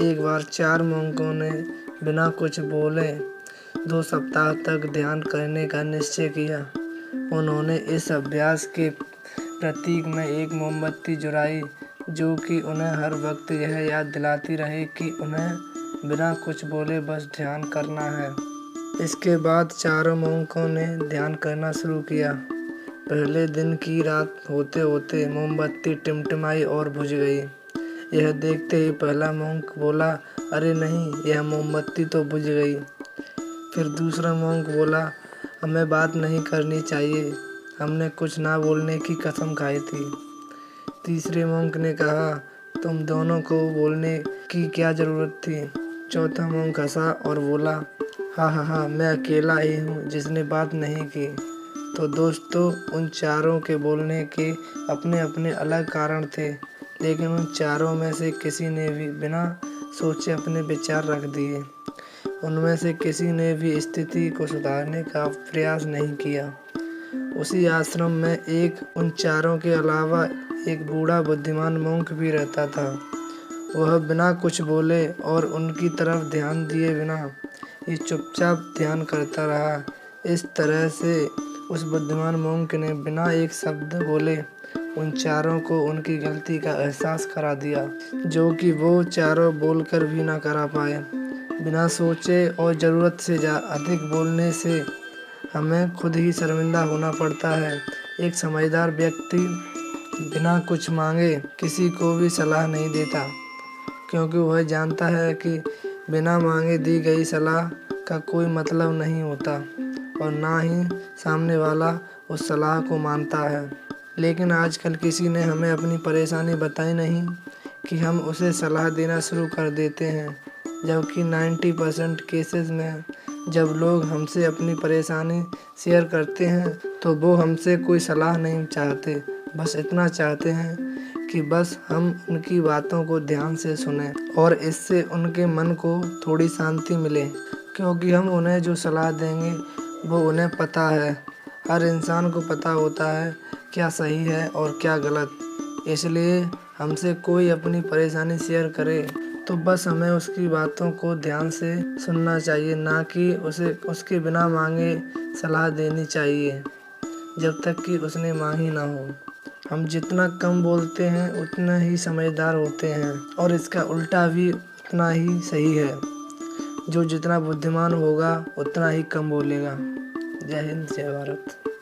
एक बार 4 monks ने बिना कुछ बोले 2 सप्ताह तक ध्यान करने का निश्चय किया। उन्होंने इस अभ्यास के प्रतीक में एक मोमबत्ती जलाई, जो कि उन्हें हर वक्त यह याद दिलाती रहे कि उन्हें बिना कुछ बोले बस ध्यान करना है। इसके बाद चारों monks ने ध्यान करना शुरू किया। पहले दिन की रात होते-होते मोमबत्ती टिमटिमाई और बुझ गई। यह देखते ही पहला monk बोला, अरे नहीं, यह मोमबत्ती तो बुझ गई। फिर दूसरा monk बोला, हमें बात नहीं करनी चाहिए, हमने कुछ ना बोलने की कसम खाई थी। तीसरे monk ने कहा, तुम दोनों को बोलने की क्या ज़रूरत थी। चौथा monk हंसा और बोला, हा, मैं अकेला ही हूँ जिसने बात नहीं की। तो दोस्तों, उन चारों के बोलने के अपने-अपने अलग कारण थे, लेकिन उन चारों में से किसी ने भी बिना सोचे अपने विचार रख दिए। उनमें से किसी ने भी स्थिति को सुधारने का प्रयास नहीं किया। उसी आश्रम में उन चारों के अलावा एक बूढ़ा बुद्धिमान monk भी रहता था। वह बिना कुछ बोले और उनकी तरफ ध्यान दिए बिना ही चुपचाप ध्यान करता रहा। इस तरह से उस बुद्धिमान monk ने बिना एक शब्द बोले उन चारों को उनकी गलती का एहसास करा दिया, जो कि वो चारों बोलकर भी ना करा पाए। बिना सोचे और ज़रूरत से अधिक बोलने से हमें खुद ही शर्मिंदा होना पड़ता है। एक समझदार व्यक्ति बिना कुछ मांगे किसी को भी सलाह नहीं देता, क्योंकि वह जानता है कि बिना मांगे दी गई सलाह का कोई मतलब नहीं होता और ना ही सामने वाला उस सलाह को मानता है। लेकिन आजकल किसी ने हमें अपनी परेशानी बताई नहीं कि हम उसे सलाह देना शुरू कर देते हैं, जबकि 90% केसेस में जब लोग हमसे अपनी परेशानी शेयर करते हैं तो वो हमसे कोई सलाह नहीं चाहते, बस इतना चाहते हैं कि बस हम उनकी बातों को ध्यान से सुनें और इससे उनके मन को थोड़ी शांति मिले, क्योंकि हम उन्हें जो सलाह देंगे वो उन्हें पता है। हर इंसान को पता होता है क्या सही है और क्या गलत। इसलिए हमसे कोई अपनी परेशानी शेयर करे तो बस हमें उसकी बातों को ध्यान से सुनना चाहिए, ना कि उसके बिना मांगे सलाह देनी चाहिए जब तक कि उसने मांगी ना हो। हम जितना कम बोलते हैं उतना ही समझदार होते हैं, और इसका उल्टा भी उतना ही सही है। जो जितना बुद्धिमान होगा उतना ही कम बोलेगा। जय हिंद, जय भारत।